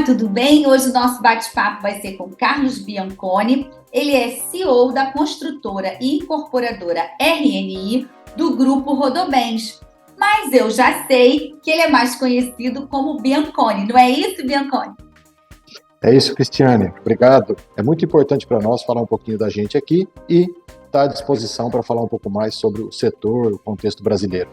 tudo bem? Hoje o nosso bate-papo vai ser com Carlos Bianconi. Ele é CEO da construtora e incorporadora RNI do Grupo Rodobens. Mas eu já sei que ele é mais conhecido como Bianconi, não é isso, Bianconi? É isso, Cristiane. Obrigado. É muito importante para nós falar um pouquinho da gente aqui e estar à disposição para falar um pouco mais sobre o setor, o contexto brasileiro.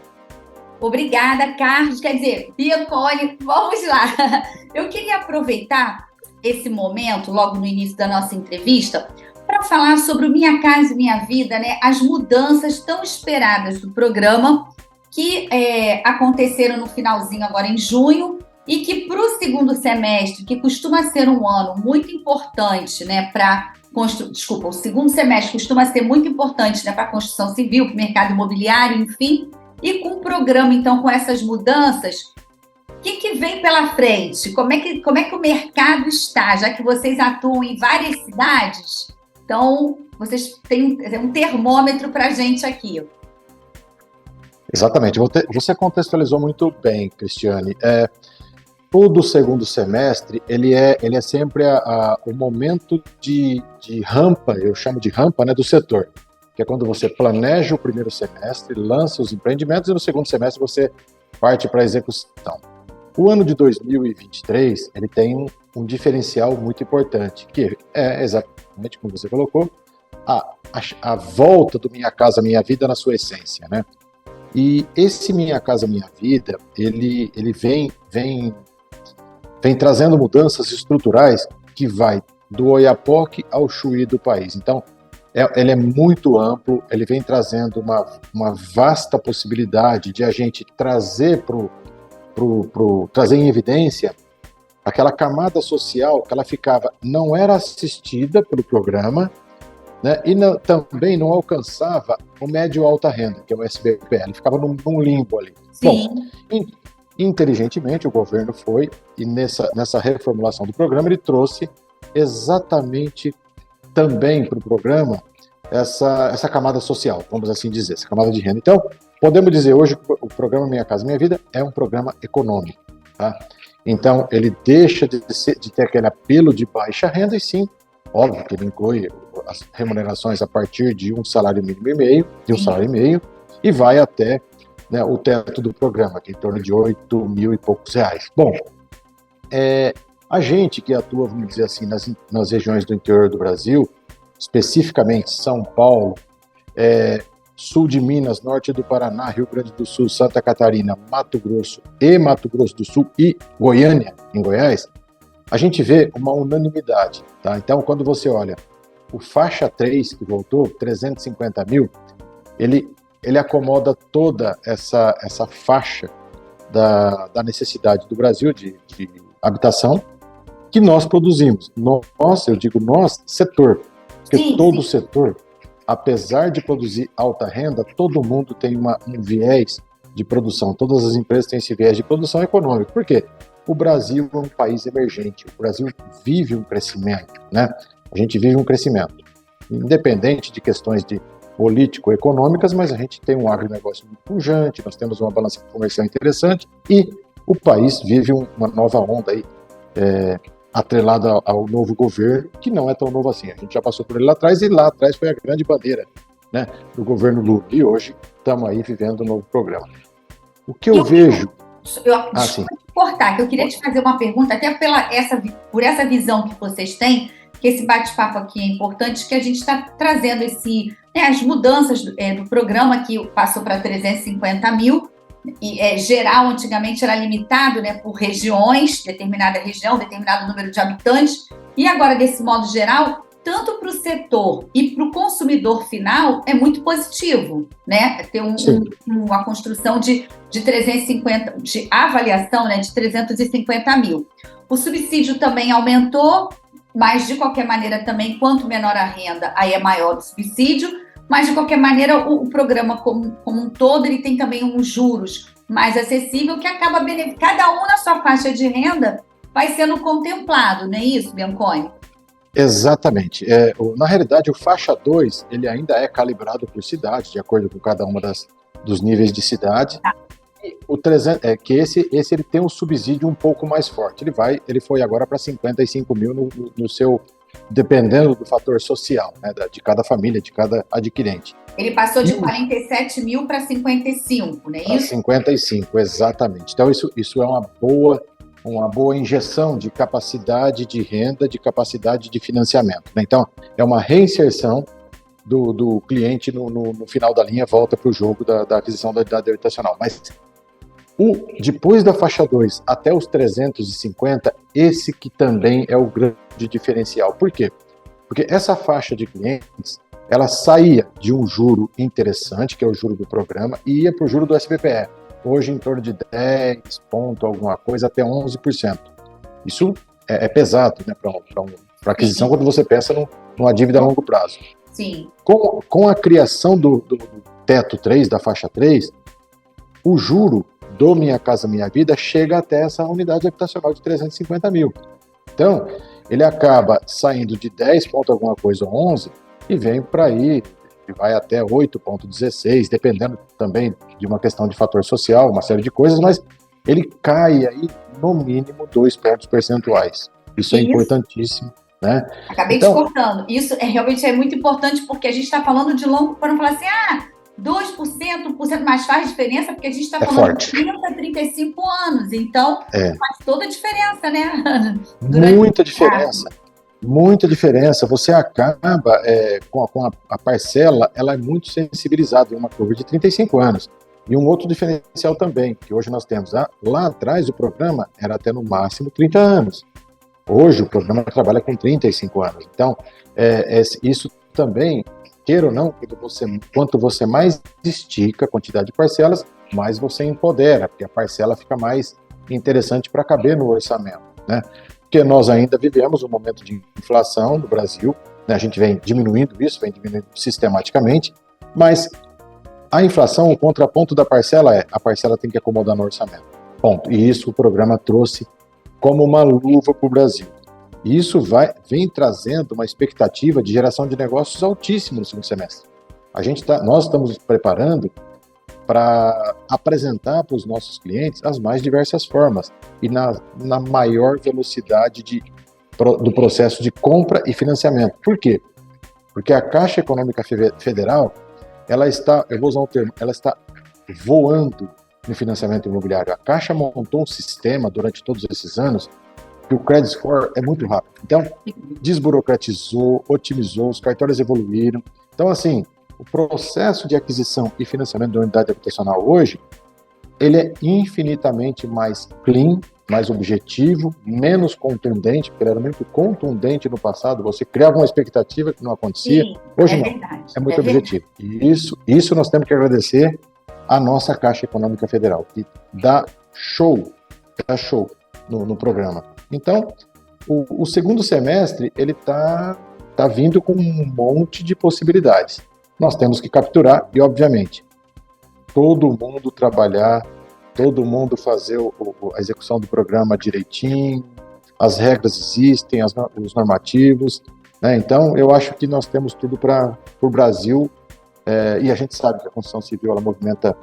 Obrigada, Carlos. Quer dizer, Bianconi, vamos lá. Eu queria aproveitar esse momento, logo no início da nossa entrevista, para falar sobre o Minha Casa Minha Vida, né? As mudanças tão esperadas do programa que aconteceram no finalzinho agora em junho e que para o segundo semestre, que costuma ser um ano muito importante, né, o segundo semestre costuma ser muito importante, né, para a construção civil, para o mercado imobiliário, enfim, e com o programa, então, com essas mudanças, o que vem pela frente? Como é que o mercado está? Já que vocês atuam em várias cidades, então, vocês têm um termômetro para a gente aqui. Exatamente. Você contextualizou muito bem, Cristiane. Todo segundo semestre, ele é sempre o momento de rampa, eu chamo de rampa, né, do setor, que é quando você planeja o primeiro semestre, lança os empreendimentos e no segundo semestre você parte para a execução. O ano de 2023, ele tem um diferencial muito importante, que é exatamente como você colocou, a volta do Minha Casa Minha Vida na sua essência, né? E esse Minha Casa Minha Vida, ele vem trazendo mudanças estruturais que vai do Oiapoque ao Chuí do país. Então, ele é muito amplo, ele vem trazendo uma vasta possibilidade de a gente trazer trazer em evidência aquela camada social que ela não era assistida pelo programa, né, e também não alcançava o médio alta renda, que é o SBPL, ficava num limbo ali. Sim. Bom, inteligentemente o governo foi, e nessa reformulação do programa, ele trouxe exatamente também para o programa essa camada social, vamos assim dizer, essa camada de renda. Então, podemos dizer hoje que o programa Minha Casa Minha Vida é um programa econômico, tá? Então, ele deixa de ter aquele apelo de baixa renda, e sim, óbvio que ele inclui as remunerações a partir de um salário mínimo e meio, e vai até, né, o teto do programa, que é em torno de 8 mil e poucos reais. Bom, a gente que atua, vamos dizer assim, nas regiões do interior do Brasil, especificamente São Paulo, sul de Minas, norte do Paraná, Rio Grande do Sul, Santa Catarina, Mato Grosso do Sul e Goiânia, em Goiás, a gente vê uma unanimidade, tá? Então, quando você olha o faixa 3, que voltou, 350 mil, ele acomoda toda essa faixa da necessidade do Brasil de habitação que nós produzimos. Eu digo nós, setor, porque todo setor, apesar de produzir alta renda, todo mundo tem um viés de produção, todas as empresas têm esse viés de produção econômica. Por quê? O Brasil é um país emergente, o Brasil vive um crescimento, né? A gente vive um crescimento, independente de questões de político-econômicas, mas a gente tem um agronegócio muito pujante, nós temos uma balança comercial interessante e o país vive uma nova onda aí, atrelada ao novo governo, que não é tão novo assim. A gente já passou por ele lá atrás, e lá atrás foi a grande bandeira, né, do governo Lula. E hoje estamos aí vivendo um novo programa. O que eu vejo... Desculpa te cortar, que eu queria te fazer uma pergunta, até por essa visão que vocês têm, que esse bate-papo aqui é importante, que a gente está trazendo as mudanças do programa, que passou para 350 mil, e geral, antigamente era limitado, né, por regiões, determinada região, determinado número de habitantes, e agora, desse modo geral, tanto para o setor e para o consumidor final, é muito positivo, né? Ter uma construção de 350, de avaliação, né, de 350 mil. O subsídio também aumentou, mas, de qualquer maneira, também, quanto menor a renda, aí é maior o subsídio. Mas, de qualquer maneira, o programa como um todo, ele tem também uns juros mais acessível, que acaba beneficiando. Cada um na sua faixa de renda vai sendo contemplado, não é isso, Bianconi? Exatamente. Na realidade, o faixa 2, ele ainda é calibrado por cidade, de acordo com cada uma dos níveis de cidade. o 300, que esse ele tem um subsídio um pouco mais forte. Ele foi agora para 55 mil no seu, dependendo do fator social, né, de cada família, de cada adquirente. Ele passou de 47 mil para 55, não é isso? 55, exatamente. Então, isso é uma boa injeção de capacidade de renda, de capacidade de financiamento, né? Então, é uma reinserção do cliente no final da linha, volta para o jogo da aquisição da idade habitacional. Mas depois da faixa 2 até os 350, esse que também é o grande diferencial. Por quê? Porque essa faixa de clientes, ela saía de um juro interessante, que é o juro do programa, e ia para o juro do SBPE. Hoje em torno de 10 ponto alguma coisa, até 11%. Isso é pesado, né, para aquisição, quando você pensa numa dívida a longo prazo. Sim. Com a criação do teto 3, da faixa 3, o juro do Minha Casa Minha Vida chega até essa unidade habitacional de 350 mil. Então, ele acaba saindo de 10 ponto alguma coisa, 11, e vem para aí, e vai até 8,16, dependendo também de uma questão de fator social, uma série de coisas, mas ele cai aí no mínimo 2 pontos percentuais. Isso é importantíssimo, né? Acabei te cortando. Isso realmente é muito importante, porque a gente está falando de longo, para não falar assim, 2%, 1%, mas faz diferença, porque a gente está falando forte. de 30 a 35 anos, então faz toda a diferença, né, Ana? Muita diferença. Você acaba com a parcela, ela é muito sensibilizada em uma curva de 35 anos. E um outro diferencial também, que hoje nós temos, lá atrás o programa era até no máximo 30 anos. Hoje o programa trabalha com 35 anos. Então, isso também, queira ou não, quanto você mais estica a quantidade de parcelas, mais você empodera, porque a parcela fica mais interessante para caber no orçamento, né? Porque nós ainda vivemos um momento de inflação no Brasil, né? A gente vem diminuindo isso, vem diminuindo sistematicamente, mas a inflação, o contraponto da parcela a parcela tem que acomodar no orçamento. Ponto. E isso o programa trouxe como uma luva para o Brasil. E isso vem trazendo uma expectativa de geração de negócios altíssima no segundo semestre. Nós estamos nos preparando para apresentar para os nossos clientes as mais diversas formas e na maior velocidade do processo de compra e financiamento. Por quê? Porque a Caixa Econômica Federal, ela está, eu vou usar um termo, ela está voando no financiamento imobiliário. A Caixa montou um sistema durante todos esses anos que o credit score é muito rápido. Então, desburocratizou, otimizou, os cartórios evoluíram. Então, assim, o processo de aquisição e financiamento da unidade habitacional hoje, ele é infinitamente mais clean, mais objetivo, menos contundente, porque ele era muito contundente no passado, você criava uma expectativa que não acontecia. Sim, hoje não, é muito objetivo. E isso nós temos que agradecer à nossa Caixa Econômica Federal, que dá show no programa. Então, o segundo semestre, ele está vindo com um monte de possibilidades. Nós temos que capturar e, obviamente, todo mundo trabalhar, todo mundo fazer a execução do programa direitinho, as regras existem, os normativos, né? Então, eu acho que nós temos tudo para o Brasil, e a gente sabe que a construção civil, ela movimenta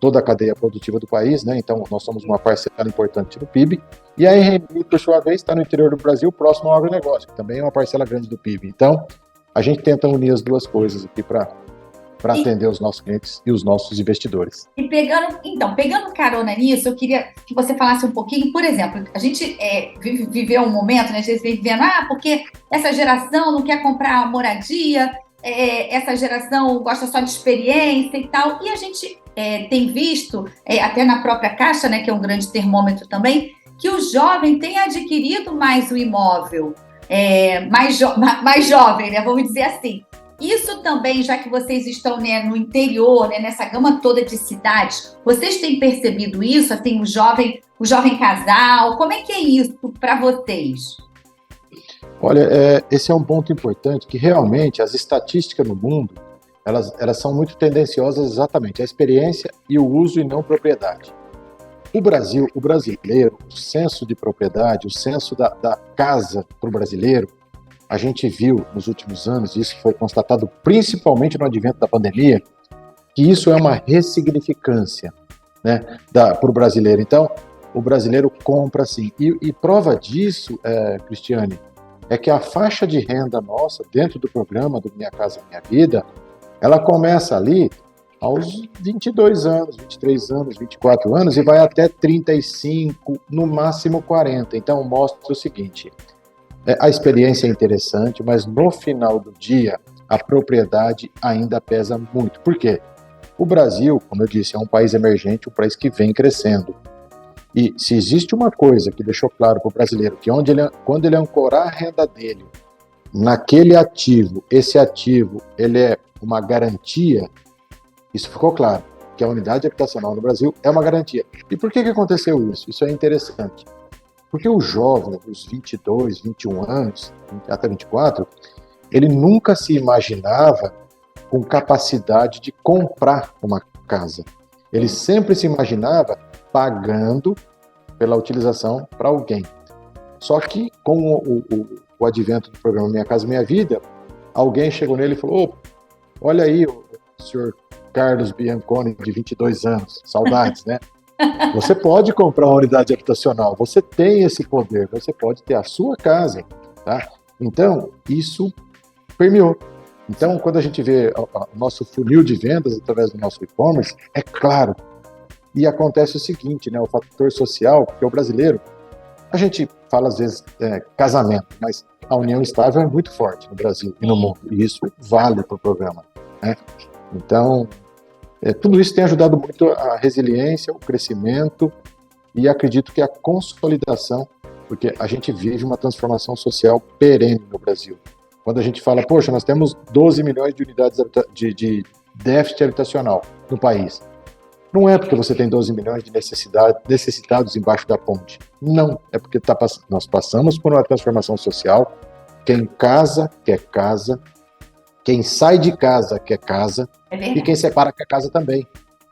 toda a cadeia produtiva do país, né? Então, nós somos uma parcela importante do PIB, e a RMI, por sua vez, está no interior do Brasil, próximo ao agronegócio, que também é uma parcela grande do PIB. Então, a gente tenta unir as duas coisas aqui para atender os nossos clientes e os nossos investidores. E pegando carona nisso, eu queria que você falasse um pouquinho, por exemplo, a gente viveu um momento, né, a gente vem vivendo, porque essa geração não quer comprar moradia, essa geração gosta só de experiência e tal, e a gente tem visto, até na própria Caixa, né, que é um grande termômetro também, que o jovem tem adquirido mais o imóvel, mais jovem, né, vamos dizer assim. Isso também, já que vocês estão, né, no interior, né, nessa gama toda de cidades, vocês têm percebido isso, assim, o jovem casal, como é que é isso para vocês? Olha, esse é um ponto importante, que realmente as estatísticas no mundo, elas são muito tendenciosas exatamente à experiência e o uso e não propriedade. O brasileiro, o senso de propriedade, o senso da casa para o brasileiro, a gente viu nos últimos anos, isso foi constatado principalmente no advento da pandemia, que isso é uma ressignificância. né, para o brasileiro. Então, o brasileiro compra sim. E prova disso, Cristiane, é que a faixa de renda nossa, dentro do programa do Minha Casa Minha Vida, ela começa ali aos 22 anos, 23 anos, 24 anos e vai até 35, no máximo 40. Então, mostra o seguinte, a experiência é interessante, mas no final do dia, a propriedade ainda pesa muito. Por quê? O Brasil, como eu disse, é um país emergente, um país que vem crescendo. E se existe uma coisa que deixou claro para o brasileiro, que quando ele ancorar a renda dele naquele ativo, esse ativo ele é uma garantia, isso ficou claro, que a unidade habitacional no Brasil é uma garantia. E por que aconteceu isso? Isso é interessante. Porque o jovem, dos 22, 21 anos, até 24, ele nunca se imaginava com capacidade de comprar uma casa. Ele sempre se imaginava pagando pela utilização para alguém. Só que, com o advento do programa Minha Casa Minha Vida, alguém chegou nele e falou, olha aí, o senhor Carlos Bianconi, de 22 anos, saudades, né? Você pode comprar uma unidade habitacional, você tem esse poder, você pode ter a sua casa, tá? Então, isso permeou. Então, quando a gente vê o nosso funil de vendas através do nosso e-commerce, é claro. E acontece o seguinte, né? O fator social, porque o brasileiro, a gente fala às vezes casamento, mas a união estável é muito forte no Brasil e no mundo, e isso vale para o programa, né? Então, tudo isso tem ajudado muito a resiliência, o crescimento e acredito que a consolidação, porque a gente vive uma transformação social perene no Brasil. Quando a gente fala, poxa, nós temos 12 milhões de unidades de déficit habitacional no país. Não é porque você tem 12 milhões de necessitados embaixo da ponte. Não, é porque nós passamos por uma transformação social. Quem casa, quer casa. Quem sai de casa, quer casa. E quem separa, quer casa também.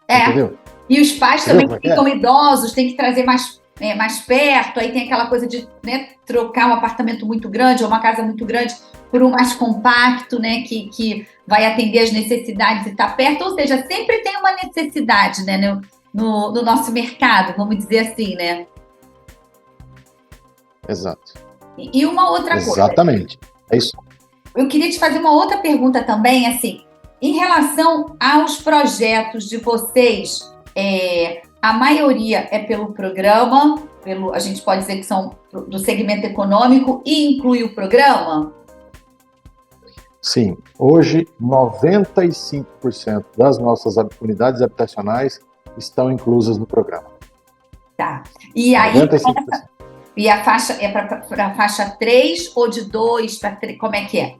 Entendeu? E os pais também que ficam idosos, tem que trazer mais perto. Aí tem aquela coisa de, né, trocar um apartamento muito grande ou uma casa muito grande por um mais compacto, né, que vai atender as necessidades e está perto. Ou seja, sempre tem uma necessidade, né, no nosso mercado, vamos dizer assim, né? Exato. E uma outra coisa. Exatamente. É isso. Eu queria te fazer uma outra pergunta também, assim, em relação aos projetos de vocês, a maioria é pelo programa, a gente pode dizer que são do segmento econômico e inclui o programa? Sim, hoje 95% das nossas unidades habitacionais estão inclusas no programa. Tá. E aí, 95%. E a faixa é para a faixa 3 ou de 2 para 3? Como é que é?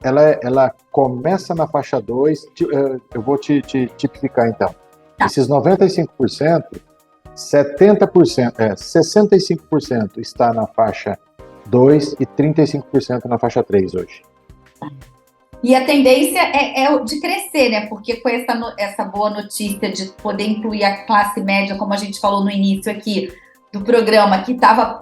Ela começa na faixa 2, eu vou te tipificar então. Tá. Esses 95%, 65% está na faixa 2 e 35% na faixa 3 hoje. Tá. E a tendência é de crescer, né? Porque com essa boa notícia de poder incluir a classe média, como a gente falou no início aqui do programa, que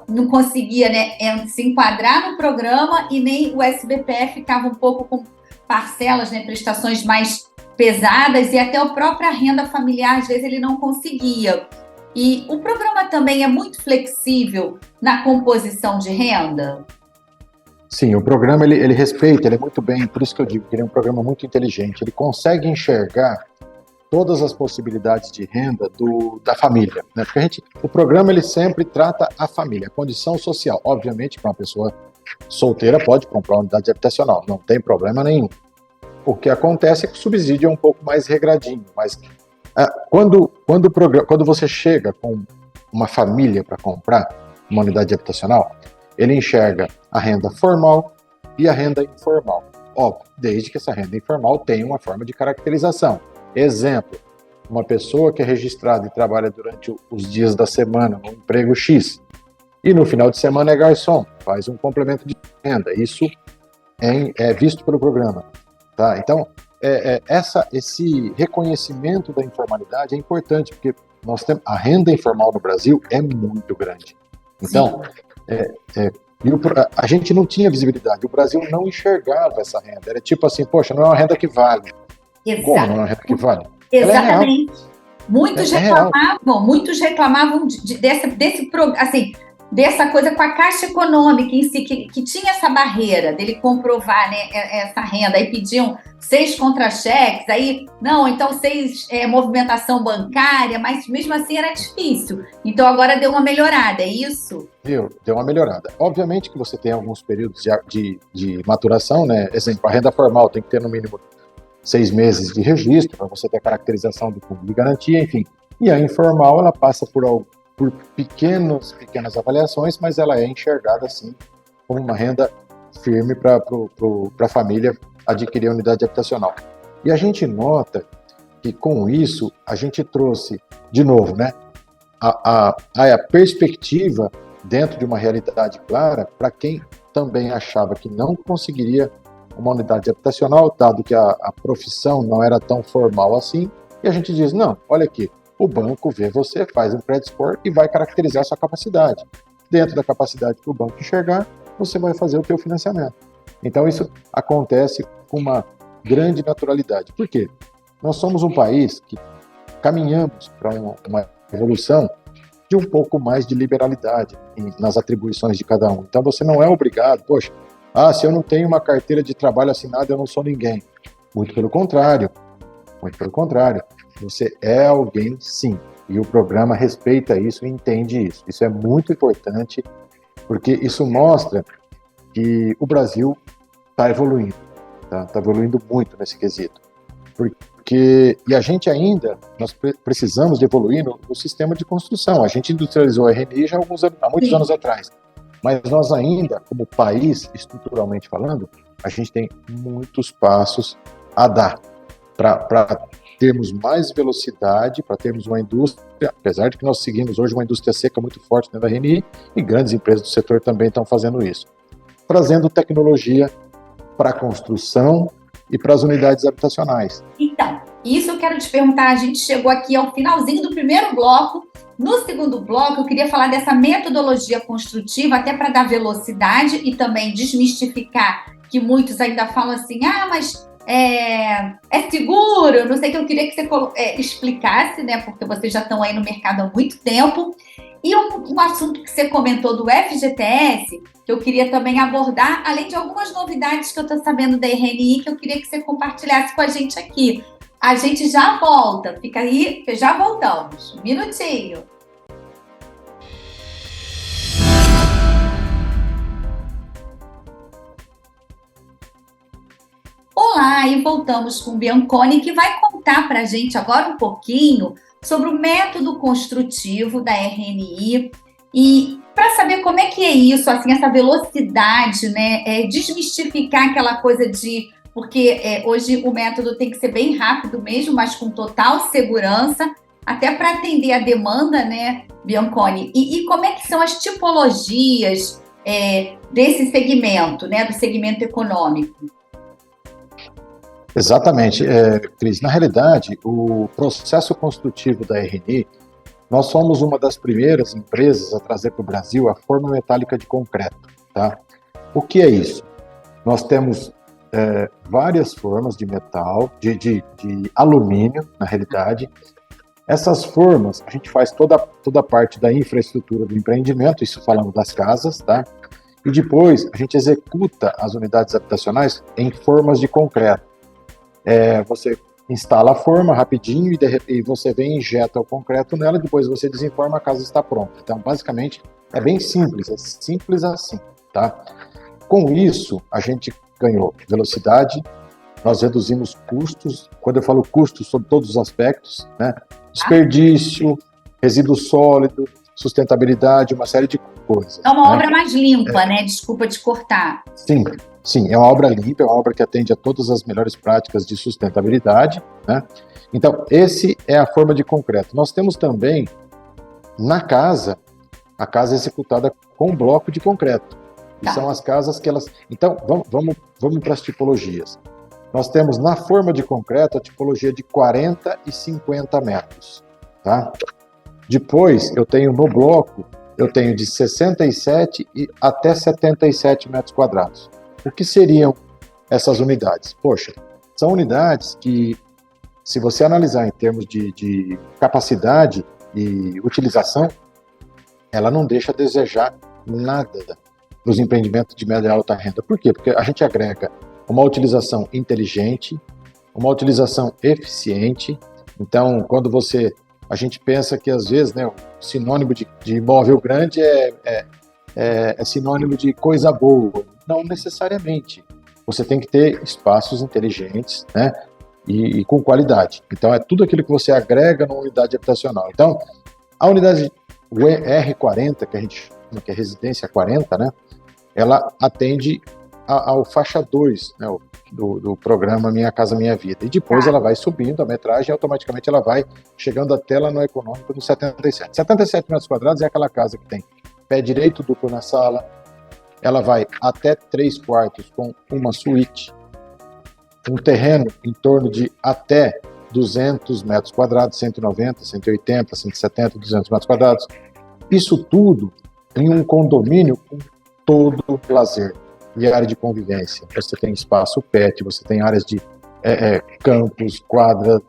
não conseguia, né, se enquadrar no programa e nem o SBPE ficava um pouco com parcelas, né, prestações mais pesadas e até a própria renda familiar, às vezes, ele não conseguia. E o programa também é muito flexível na composição de renda? Sim, o programa ele respeita, ele é muito bem, por isso que eu digo que ele é um programa muito inteligente, ele consegue enxergar todas as possibilidades de renda da família, né? Porque o programa ele sempre trata a família, a condição social. Obviamente que uma pessoa solteira pode comprar uma unidade habitacional, não tem problema nenhum. O que acontece é que o subsídio é um pouco mais regradinho, mas quando você chega com uma família para comprar uma unidade habitacional, ele enxerga a renda formal e a renda informal. Óbvio, desde que essa renda informal tenha uma forma de caracterização. Exemplo, uma pessoa que é registrada e trabalha durante os dias da semana no emprego X e no final de semana é garçom, faz um complemento de renda. Isso é visto pelo programa. Tá? Então, esse reconhecimento da informalidade é importante, porque a renda informal no Brasil é muito grande. Então, a gente não tinha visibilidade, o Brasil não enxergava essa renda. Era tipo assim, poxa, não é uma renda que vale. Exato. Como não é uma renda que vale? Exatamente. Muitos reclamavam dessa coisa com a Caixa Econômica em si, que tinha essa barreira dele comprovar, né, essa renda, aí pediam 6 contra-cheques, aí, não, então 6 movimentação bancária, mas mesmo assim era difícil. Então agora deu uma melhorada, é isso? Deu uma melhorada. Obviamente que você tem alguns períodos de maturação, né? Exemplo, a renda formal tem que ter no mínimo 6 meses de registro para você ter a caracterização do fundo de garantia, enfim. E a informal, ela passa por pequenas avaliações, mas ela é enxergada, assim, como uma renda firme para a família adquirir a unidade habitacional. E a gente nota que, com isso, a gente trouxe, de novo, né, a perspectiva dentro de uma realidade clara para quem também achava que não conseguiria uma unidade habitacional, dado que a profissão não era tão formal assim, e a gente diz, não, olha aqui, o banco vê você, faz um credit score e vai caracterizar a sua capacidade. Dentro da capacidade que o banco enxergar, você vai fazer o seu financiamento. Então isso acontece com uma grande naturalidade. Por quê? Nós somos um país que caminhamos para uma evolução de um pouco mais de liberalidade nas atribuições de cada um. Então você não é obrigado, poxa, se eu não tenho uma carteira de trabalho assinada, eu não sou ninguém. Muito pelo contrário. Você é alguém, sim. E o programa respeita isso e entende isso. Isso é muito importante, porque isso mostra que o Brasil está evoluindo. Está evoluindo muito nesse quesito. E a gente ainda, nós precisamos de evoluir no sistema de construção. A gente industrializou a RNI já há muitos anos atrás. Mas nós ainda, como país, estruturalmente falando, a gente tem muitos passos a dar para termos mais velocidade, para termos uma indústria, apesar de que nós seguimos hoje uma indústria seca muito forte dentro da RNI, e grandes empresas do setor também estão fazendo isso, trazendo tecnologia para a construção e para as unidades habitacionais. Então, isso eu quero te perguntar, a gente chegou aqui ao finalzinho do primeiro bloco. No segundo bloco, eu queria falar dessa metodologia construtiva, até para dar velocidade e também desmistificar, que muitos ainda falam assim, mas é seguro, não sei, que eu queria que você explicasse, né, porque vocês já estão aí no mercado há muito tempo. E um assunto que você comentou do FGTS, que eu queria também abordar, além de algumas novidades que eu estou sabendo da RNI, que eu queria que você compartilhasse com a gente aqui. A gente já volta, fica aí, que já voltamos. Um minutinho. Olá, e voltamos com o Bianconi, que vai contar para a gente agora um pouquinho sobre o método construtivo da RNI e para saber como é que é isso, assim, essa velocidade, né? Desmistificar aquela coisa de... Porque hoje o método tem que ser bem rápido mesmo, mas com total segurança, até para atender a demanda, né, Bianconi? E como é que são as tipologias desse segmento, né, do segmento econômico? Exatamente, Cris. Na realidade, o processo construtivo da RNI, nós somos uma das primeiras empresas a trazer para o Brasil a forma metálica de concreto. Tá? O que é isso? Nós temos várias formas de metal, de alumínio, na realidade. Essas formas, a gente faz toda a parte da infraestrutura do empreendimento, isso falando das casas, tá? E depois a gente executa as unidades habitacionais em formas de concreto. Você instala a forma rapidinho e você vem e injeta o concreto nela, depois você desenforma, a casa está pronta. Então, basicamente, é bem simples, é simples assim, tá? Com isso, a gente ganhou velocidade, nós reduzimos custos. Quando eu falo custos, sobre todos os aspectos, né? Desperdício, resíduo sólido, sustentabilidade, uma série de coisas. É uma obra mais limpa, né? Desculpa te cortar. Sim, é uma obra limpa, é uma obra que atende a todas as melhores práticas de sustentabilidade, né? Então, esse é a forma de concreto. Nós temos também, na casa, a casa executada com bloco de concreto. Que são as casas que elas... Então, vamos para as tipologias. Nós temos na forma de concreto a tipologia de 40 e 50 metros, tá? Depois, eu tenho no bloco, eu tenho de 67 até 77 metros quadrados. O que seriam essas unidades? Poxa, são unidades que se você analisar em termos de capacidade e utilização, ela não deixa a desejar nada nos empreendimentos de média e alta renda. Por quê? Porque a gente agrega uma utilização inteligente, uma utilização eficiente. Então, quando a gente pensa que às vezes, né, o sinônimo de imóvel grande é sinônimo de coisa boa. Não necessariamente. Você tem que ter espaços inteligentes, né, e com qualidade. Então, é tudo aquilo que você agrega numa unidade habitacional. Então, a unidade R40, que a gente chama, que é residência 40, né, ela atende ao faixa 2, né, do programa Minha Casa Minha Vida. E depois ela vai subindo a metragem e automaticamente ela vai chegando até lá no econômico no 77. 77 metros quadrados é aquela casa que tem pé direito duplo na sala, ela vai até 3 quartos com uma suíte, um terreno em torno de até 200 metros quadrados, 190, 180, 170, 200 metros quadrados. Isso tudo em um condomínio com todo o lazer e área de convivência. Você tem espaço pet, você tem áreas de campos, quadra,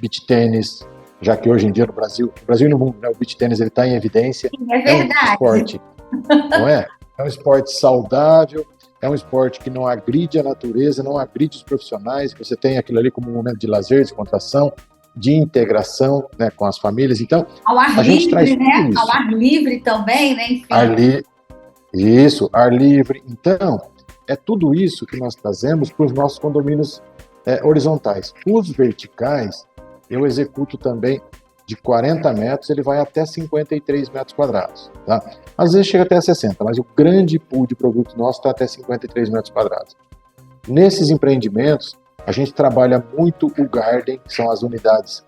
beach tênis, já que hoje em dia no Brasil e no mundo, né, o beach tênis está em evidência. É verdade. É um esporte, não é? É um esporte saudável, é um esporte que não agride a natureza, não agride os profissionais, você tem aquilo ali como um momento de lazer, de descontração, de integração, né, com as famílias. Então, ao ar livre, né? Ao ar livre também, né? Enfim. Isso, ar livre. Então, é tudo isso que nós trazemos para os nossos condomínios horizontais. Os verticais, eu executo também de 40 metros, ele vai até 53 metros quadrados. Tá? Às vezes chega até 60, mas o grande pool de produtos nosso está até 53 metros quadrados. Nesses empreendimentos, a gente trabalha muito o garden, que são as unidades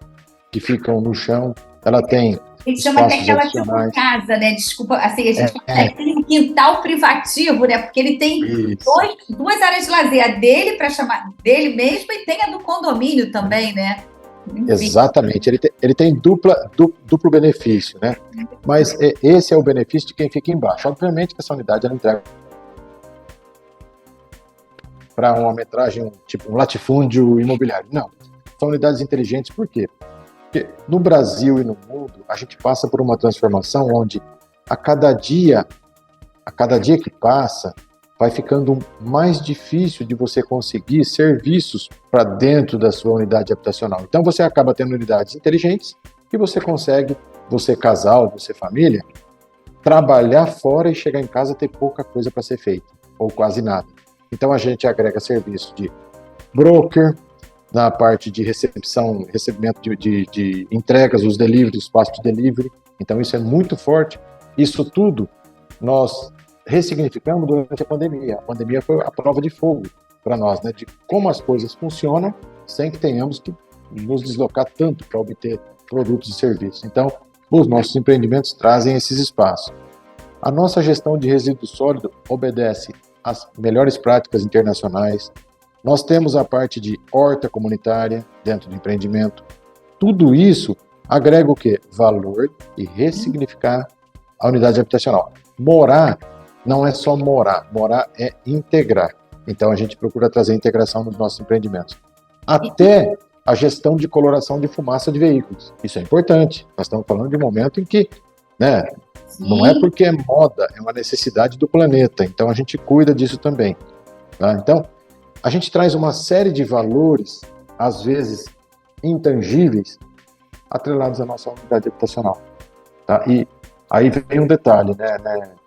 que ficam no chão. Ela tem a gente chama até aquela tipo casa, né? Desculpa, assim, a gente tem um quintal privativo, né? Porque ele tem duas áreas de lazer, a dele, para chamar dele mesmo, e tem a do condomínio também, né? Enfim. Exatamente, ele tem duplo benefício, né? Mas esse é o benefício de quem fica embaixo. Obviamente que essa unidade ela entrega para uma metragem, tipo um latifúndio imobiliário. Não, são unidades inteligentes, por quê? Porque no Brasil e no mundo, a gente passa por uma transformação onde a cada dia que passa, vai ficando mais difícil de você conseguir serviços para dentro da sua unidade habitacional. Então você acaba tendo unidades inteligentes que você consegue, você casal, você família, trabalhar fora e chegar em casa ter pouca coisa para ser feita, ou quase nada. Então a gente agrega serviço de broker, na parte de recebimento de entregas, os delivery, o espaço de delivery. Então isso é muito forte. Isso tudo nós ressignificamos durante a pandemia. A pandemia foi a prova de fogo para nós, né, de como as coisas funcionam sem que tenhamos que nos deslocar tanto para obter produtos e serviços. Então, os nossos empreendimentos trazem esses espaços. A nossa gestão de resíduo sólido obedece às melhores práticas internacionais. Nós temos a parte de horta comunitária dentro do empreendimento. Tudo isso agrega o quê? Valor e ressignificar a unidade habitacional. Morar não é só morar é integrar. Então a gente procura trazer integração nos nossos empreendimentos. Até a gestão de coloração de fumaça de veículos. Isso é importante. Nós estamos falando de um momento em que, né, não é porque é moda, é uma necessidade do planeta. Então a gente cuida disso também. Tá? Então, a gente traz uma série de valores, às vezes intangíveis, atrelados à nossa unidade habitacional. Tá? E aí vem um detalhe, né,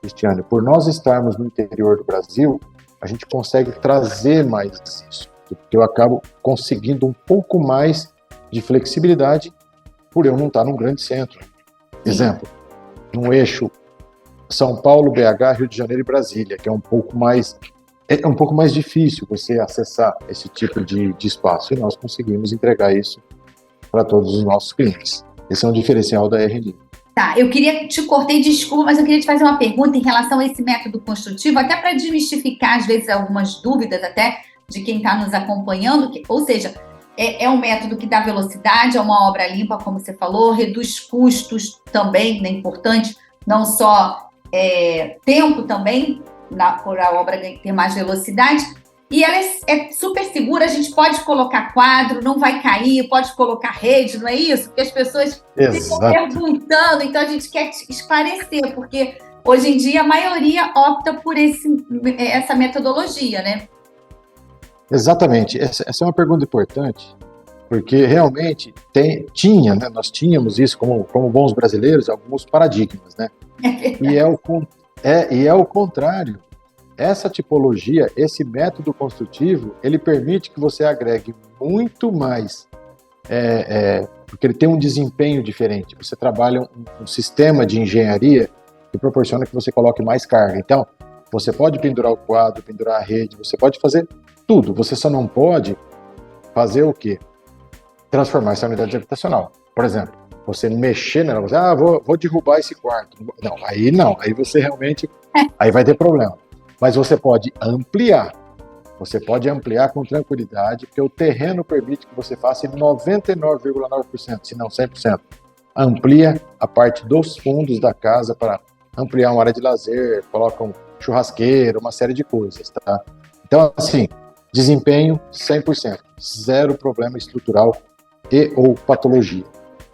Cristiane? Por nós estarmos no interior do Brasil, a gente consegue trazer mais isso, porque eu acabo conseguindo um pouco mais de flexibilidade por eu não estar num grande centro. Exemplo, num eixo São Paulo, BH, Rio de Janeiro e Brasília, que é um pouco mais difícil você acessar esse tipo de espaço, e nós conseguimos entregar isso para todos os nossos clientes. Esse é um diferencial da RD. Tá, eu te cortei, desculpa, mas eu queria te fazer uma pergunta em relação a esse método construtivo, até para desmistificar, às vezes, algumas dúvidas até de quem está nos acompanhando, ou seja, é um método que dá velocidade, é uma obra limpa, como você falou, reduz custos também, né, importante, não só tempo também, por a obra ter mais velocidade, e ela é super segura, a gente pode colocar quadro, não vai cair, pode colocar rede, não é isso? Porque as pessoas ficam perguntando, então a gente quer esclarecer, porque hoje em dia a maioria opta por essa metodologia, né? Exatamente. Essa é uma pergunta importante, porque realmente tinha, né, nós tínhamos isso como bons brasileiros, alguns paradigmas, né? E é o contrário. Essa tipologia, esse método construtivo, ele permite que você agregue muito mais, porque ele tem um desempenho diferente. Você trabalha um sistema de engenharia que proporciona que você coloque mais carga. Então, você pode pendurar o quadro, pendurar a rede, você pode fazer tudo. Você só não pode fazer o quê? Transformar essa unidade habitacional. Por exemplo, você mexer nela, você, vou derrubar esse quarto. Não, aí você realmente, aí vai ter problema. Mas você pode ampliar com tranquilidade, porque o terreno permite que você faça em 99,9%, se não 100%. Amplia a parte dos fundos da casa para ampliar uma área de lazer, coloca um churrasqueiro, uma série de coisas, tá? Então, assim, desempenho 100%, zero problema estrutural e ou patologia.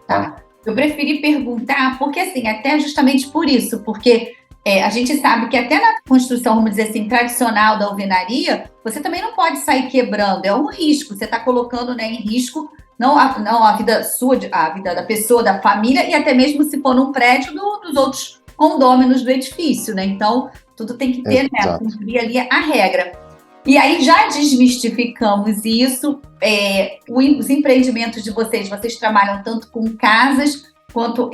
Tá. Eu preferi perguntar, porque assim, até justamente por isso, porque a gente sabe que até na construção, vamos dizer assim, tradicional da alvenaria, você também não pode sair quebrando, é um risco, você está colocando, né, em risco não a vida sua, a vida da pessoa, da família, e até mesmo se for num prédio dos outros condôminos do edifício, né? Então, tudo tem que ter, né, cumprir ali a regra. E aí já desmistificamos isso, os empreendimentos de vocês trabalham tanto com casas quanto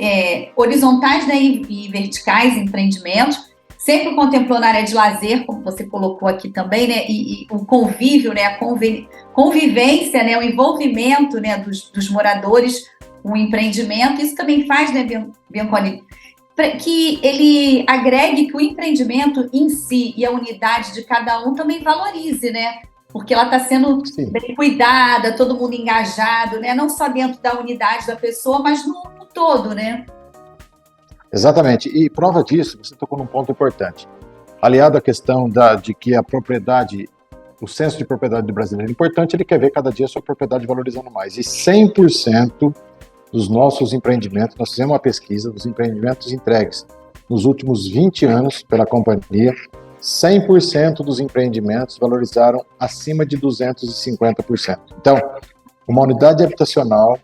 horizontais, né, e verticais empreendimentos, sempre contemplando a área de lazer, como você colocou aqui também, né, e o convívio, né, a convivência, né, o envolvimento, né, dos moradores com o empreendimento. Isso também faz, né, Bianconi, que ele agregue que o empreendimento em si e a unidade de cada um também valorize, né? Porque ela está sendo bem cuidada, todo mundo engajado, né? Não só dentro da unidade da pessoa, mas no todo, né? Exatamente. E prova disso, você tocou num ponto importante. Aliado à questão de que a propriedade, o senso de propriedade do brasileiro é importante, ele quer ver cada dia a sua propriedade valorizando mais. E 100% dos nossos empreendimentos, nós fizemos uma pesquisa dos empreendimentos entregues nos últimos 20 anos pela companhia, 100% dos empreendimentos valorizaram acima de 250%. Então, uma unidade habitacional,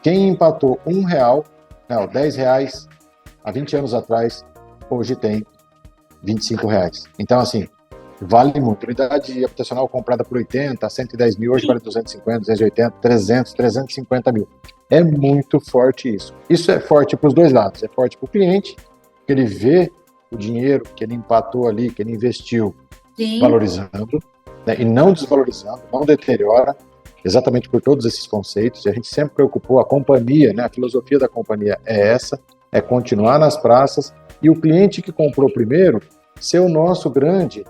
quem empatou R$10 há 20 anos atrás, hoje tem R$25. Então, assim, vale muito. Unidade habitacional comprada por 80, 110 mil, hoje vale 250, 280, 300, 350 mil. É muito forte isso. Isso é forte para os dois lados. É forte para o cliente, que ele vê o dinheiro que ele empatou ali, que ele investiu, valorizando, né, e não desvalorizando, não deteriora, exatamente por todos esses conceitos. E a gente sempre preocupou, a companhia, né, a filosofia da companhia é essa, é continuar nas praças, e o cliente que comprou primeiro ser o nosso grande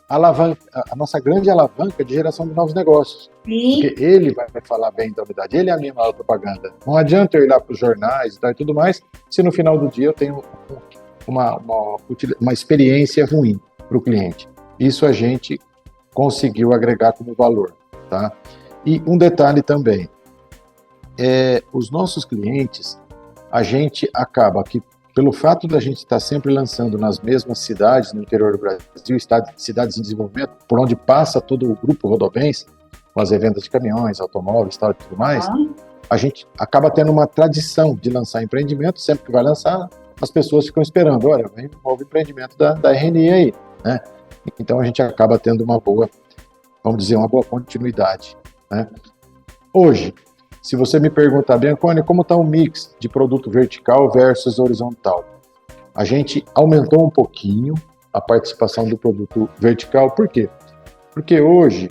a nossa grande alavanca de geração de novos negócios. Sim. Porque ele vai falar bem da unidade, ele é a minha maior propaganda. Não adianta eu ir lá para os jornais e tudo mais, se no final do dia eu tenho uma experiência ruim para o cliente. Isso a gente conseguiu agregar como valor. Tá? E um detalhe também, os nossos clientes, a gente acaba que, pelo fato da gente estar sempre lançando nas mesmas cidades no interior do Brasil, cidades em desenvolvimento, por onde passa todo o grupo Rodobens, com as revendas de caminhões, automóveis e tudo mais, a gente acaba tendo uma tradição de lançar empreendimento. Sempre que vai lançar, as pessoas ficam esperando, olha, vem um novo empreendimento da RNI aí, né? Então a gente acaba tendo uma boa continuidade, né? Hoje, se você me perguntar, Bianconi, como está o mix de produto vertical versus horizontal? A gente aumentou um pouquinho a participação do produto vertical. Por quê? Porque hoje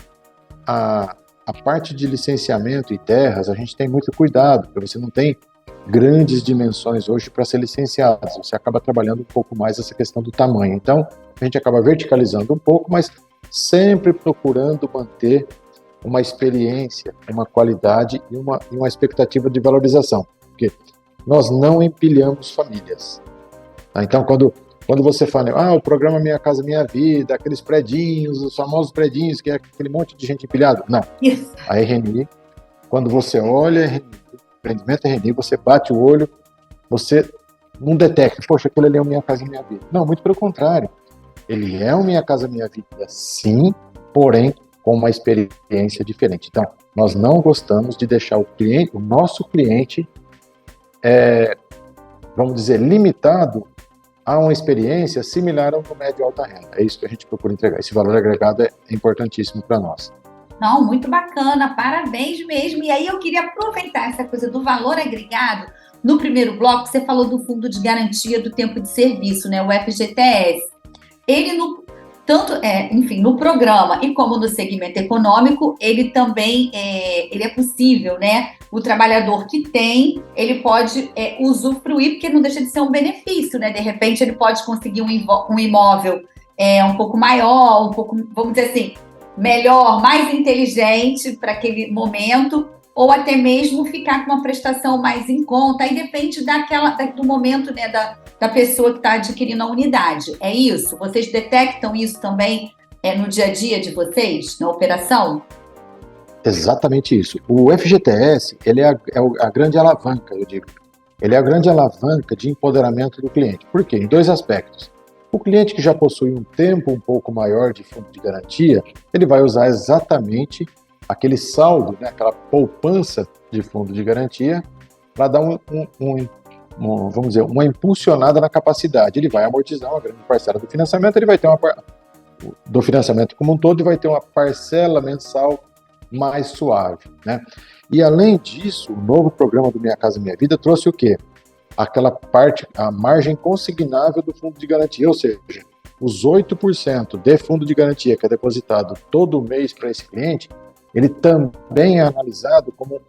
a parte de licenciamento e terras, a gente tem muito cuidado, porque você não tem grandes dimensões hoje para ser licenciado. Você acaba trabalhando um pouco mais essa questão do tamanho. Então, a gente acaba verticalizando um pouco, mas sempre procurando manter uma experiência, uma qualidade e uma expectativa de valorização, porque nós não empilhamos famílias. Tá? Então, quando Quando você fala, o programa Minha Casa Minha Vida, aqueles predinhos, os famosos predinhos, que é aquele monte de gente empilhada. Não. Isso. A RNI, quando você olha a RNI, empreendimento RNI, você bate o olho, você não detecta, poxa, aquilo ali é o Minha Casa Minha Vida. Não, muito pelo contrário. Ele é o Minha Casa Minha Vida, sim, porém com uma experiência diferente. Então, nós não gostamos de deixar o nosso cliente, vamos dizer, limitado a uma experiência similar ao do médio e alta renda. É isso que a gente procura entregar. Esse valor agregado é importantíssimo para nós. Não, muito bacana, parabéns mesmo. E aí eu queria aproveitar essa coisa do valor agregado. No primeiro bloco, você falou do Fundo de Garantia do Tempo de Serviço, né, o FGTS. Ele, no programa e como no segmento econômico, ele também ele é possível, né? O trabalhador que tem, ele pode usufruir, porque não deixa de ser um benefício, né? De repente, ele pode conseguir um imóvel um pouco maior, um pouco, vamos dizer assim, melhor, mais inteligente para aquele momento, ou até mesmo ficar com uma prestação mais em conta. Aí depende do momento, né, da pessoa que está adquirindo a unidade. É isso? Vocês detectam isso também no dia a dia de vocês, na operação? Exatamente isso. O FGTS, ele é a grande alavanca, eu digo. Ele é a grande alavanca de empoderamento do cliente. Por quê? Em dois aspectos. O cliente que já possui um tempo um pouco maior de fundo de garantia, ele vai usar exatamente aquele saldo, né, aquela poupança de fundo de garantia, para dar vamos dizer, uma impulsionada na capacidade. Ele vai amortizar uma grande parcela do financiamento, ele vai ter do financiamento como um todo, e vai ter uma parcela mensal mais suave, né? E além disso, o novo programa do Minha Casa Minha Vida trouxe o quê? Aquela parte, a margem consignável do fundo de garantia, ou seja, os 8% de fundo de garantia que é depositado todo mês para esse cliente, ele também é analisado como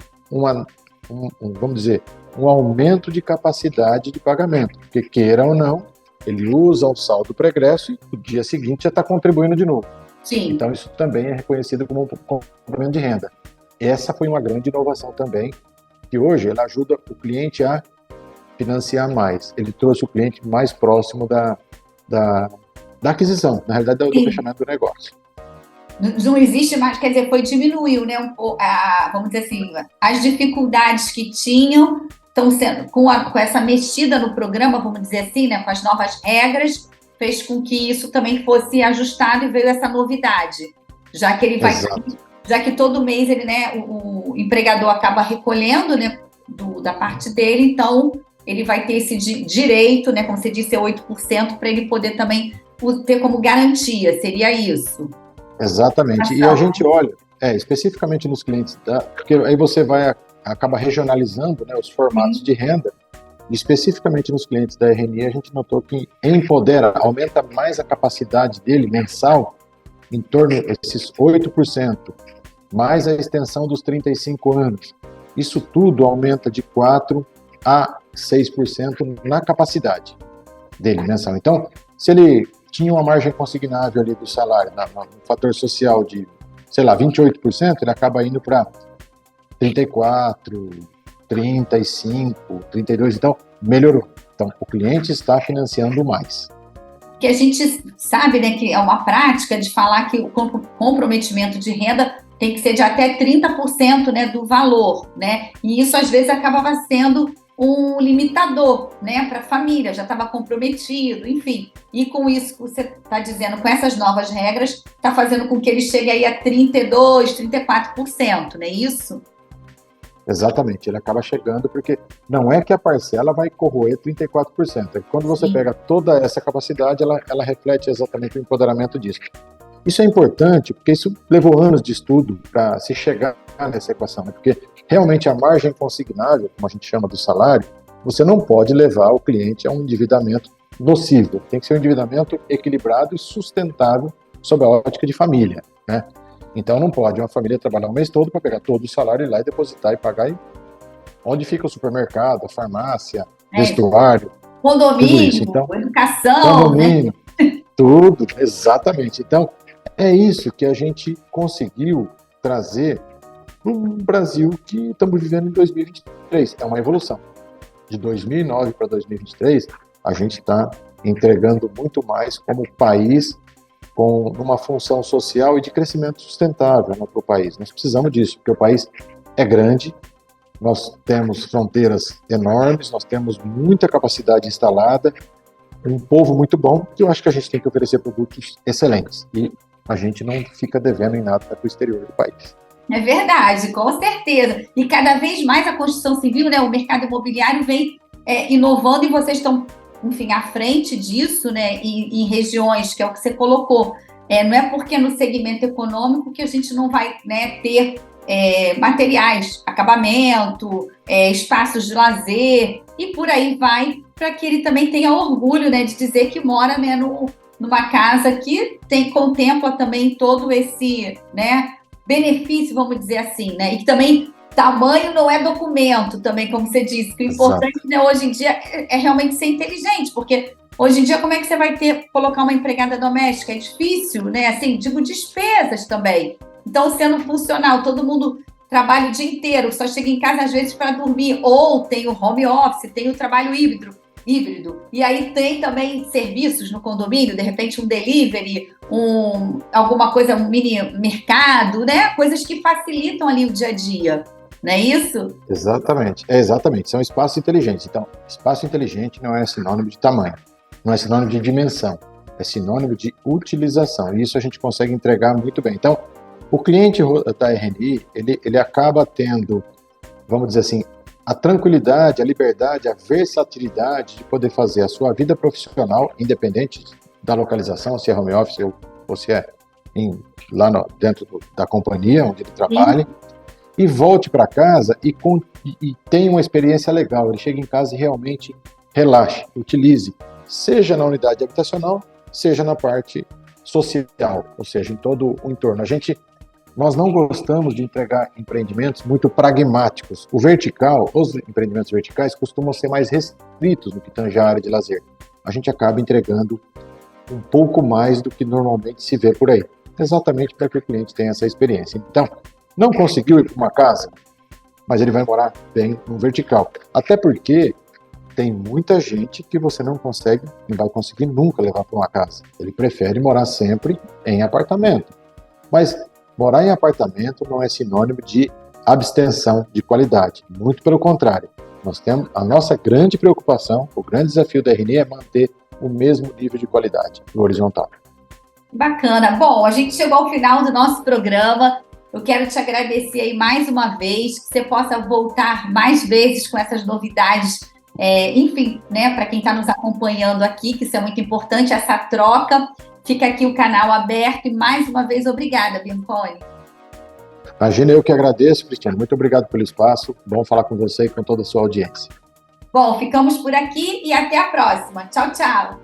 vamos dizer, um aumento de capacidade de pagamento, porque queira ou não, ele usa o saldo pregresso e no dia seguinte já está contribuindo de novo. Sim. Então isso também é reconhecido como um complemento de renda. Essa foi uma grande inovação também, que hoje ela ajuda o cliente a financiar mais. Ele trouxe o cliente mais próximo da aquisição, na realidade do fechamento do negócio. Não existe mais, quer dizer, diminuiu, né? Vamos dizer assim, as dificuldades que tinham estão sendo, com essa mexida no programa, vamos dizer assim, né? Com as novas regras, fez com que isso também fosse ajustado e veio essa novidade. Já que ele vai, já que todo mês ele, né, o empregador acaba recolhendo, né, da parte dele, então ele vai ter esse direito, né, como você disse, 8%, para ele poder também ter como garantia, seria isso? Exatamente, e a gente olha, especificamente nos clientes, porque aí você acaba regionalizando, né, os formatos de renda, e especificamente nos clientes da RNI, a gente notou que empodera, aumenta mais a capacidade dele mensal, em torno desses 8%, mais a extensão dos 35 anos. Isso tudo aumenta de 4% a 6% na capacidade dele mensal. Então, se ele tinha uma margem consignável ali do salário, no fator social de, 28%, ele acaba indo para 34%, 35%, 32%, então melhorou. Então, o cliente está financiando mais. Que a gente sabe, né, que é uma prática de falar que o comprometimento de renda tem que ser de até 30%, né, do valor, né? E isso às vezes acabava sendo um limitador, né, para a família, já estava comprometido, enfim. E com isso que você está dizendo, com essas novas regras, está fazendo com que ele chegue aí a 32%, 34%, não é isso? Exatamente, ele acaba chegando porque não é que a parcela vai corroer 34%, é que quando você pega toda essa capacidade, ela reflete exatamente o empoderamento disso. Isso é importante porque isso levou anos de estudo para se chegar nessa equação, né? Porque realmente a margem consignável, como a gente chama do salário, você não pode levar o cliente a um endividamento nocivo, tem que ser um endividamento equilibrado e sustentável sob a ótica de família, né? Então não pode uma família trabalhar o mês todo para pegar todo o salário e ir lá e depositar e pagar. Onde fica o supermercado, a farmácia, vestuário, condomínio, então, educação, condomínio, né? Tudo, exatamente. Então é isso que a gente conseguiu trazer para o Brasil que estamos vivendo em 2023. É uma evolução. De 2009 para 2023, a gente está entregando muito mais como país, com uma função social e de crescimento sustentável, né, para o país. Nós precisamos disso, porque o país é grande, nós temos fronteiras enormes, nós temos muita capacidade instalada, um povo muito bom, e eu acho que a gente tem que oferecer produtos excelentes. E a gente não fica devendo em nada para o exterior do país. É verdade, com certeza. E cada vez mais a construção civil, né, o mercado imobiliário vem inovando, e vocês estão, enfim, à frente disso, né, em regiões, que é o que você colocou. Não é porque no segmento econômico que a gente não vai, né, ter materiais, acabamento, espaços de lazer, e por aí vai, para que ele também tenha orgulho, né, de dizer que mora, né, numa casa que contempla também todo esse, né, benefício, vamos dizer assim, né? E que também tamanho não é documento, também, como você disse, que o importante, né, hoje em dia é realmente ser inteligente, porque hoje em dia como é que você vai colocar uma empregada doméstica? É difícil, né? Assim, digo, despesas também. Então, sendo funcional, todo mundo trabalha o dia inteiro, só chega em casa às vezes para dormir, ou tem o home office, tem o trabalho híbrido. E aí tem também serviços no condomínio, de repente um delivery, alguma coisa, um mini mercado, né? Coisas que facilitam ali o dia a dia, não é isso? Exatamente, exatamente. São espaços inteligentes. Então, espaço inteligente não é sinônimo de tamanho, não é sinônimo de dimensão, é sinônimo de utilização. E isso a gente consegue entregar muito bem. Então, o cliente da RNI, ele acaba tendo, vamos dizer assim, a tranquilidade, a liberdade, a versatilidade de poder fazer a sua vida profissional, independente da localização, se é home office ou se é lá dentro da companhia onde ele trabalha, e volte para casa e tenha uma experiência legal. Ele chega em casa e realmente relaxe, utilize, seja na unidade habitacional, seja na parte social, ou seja, em todo o entorno. Nós não gostamos de entregar empreendimentos muito pragmáticos. Os empreendimentos verticais costumam ser mais restritos no que tange a área de lazer. A gente acaba entregando um pouco mais do que normalmente se vê por aí, exatamente para que o cliente tenha essa experiência. Então, não conseguiu ir para uma casa, mas ele vai morar bem no vertical. Até porque tem muita gente que você não vai conseguir nunca levar para uma casa. Ele prefere morar sempre em apartamento. Mas morar em apartamento não é sinônimo de abstenção de qualidade. Muito pelo contrário. Nós temos a nossa grande preocupação, o grande desafio da RNI é manter o mesmo nível de qualidade no horizontal. Bacana. Bom, a gente chegou ao final do nosso programa. Eu quero te agradecer aí mais uma vez, que você possa voltar mais vezes com essas novidades, enfim, né, para quem está nos acompanhando aqui, que isso é muito importante, essa troca. Fica aqui o canal aberto e, mais uma vez, obrigada, Bianconi. Imagina, eu que agradeço, Cristiane. Muito obrigado pelo espaço. Bom falar com você e com toda a sua audiência. Bom, ficamos por aqui e até a próxima. Tchau, tchau.